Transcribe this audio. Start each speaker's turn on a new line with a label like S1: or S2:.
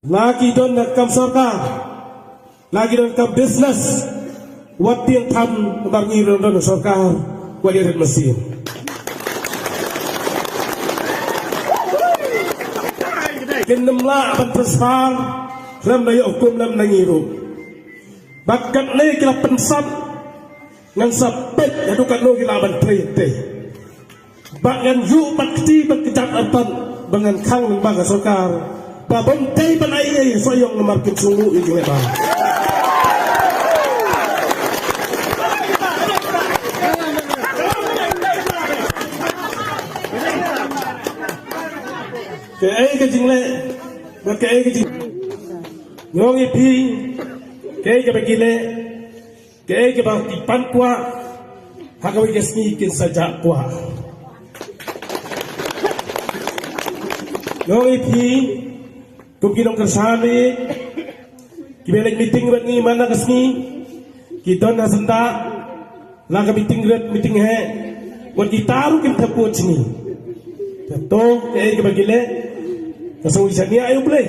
S1: lagi don nakam sorka lagi don kam business wat tiang tham bangi don sorka wali red mesin kenamla ban transfer lam daya hukum lam nangiru bakat ni kila pensat ngan sapet adukan lo kila ban trete bagan yu bakti bakijat artan bangan khang ng baga sokar babon tay banay ay soyong na market sungu ito ba kaya ka jingle kaya ka jing ngong ipi kaya ka bagile kaya ka bang ipan kwa hakawi kasni kin saja kwa ngong ipi kung kinong kasali kibelag meeting rat ni mana kasni kidon na sanda laga meeting rat meeting he wat gitaru kin tapot sini to kaya ka bagile kasong isa niya ayo play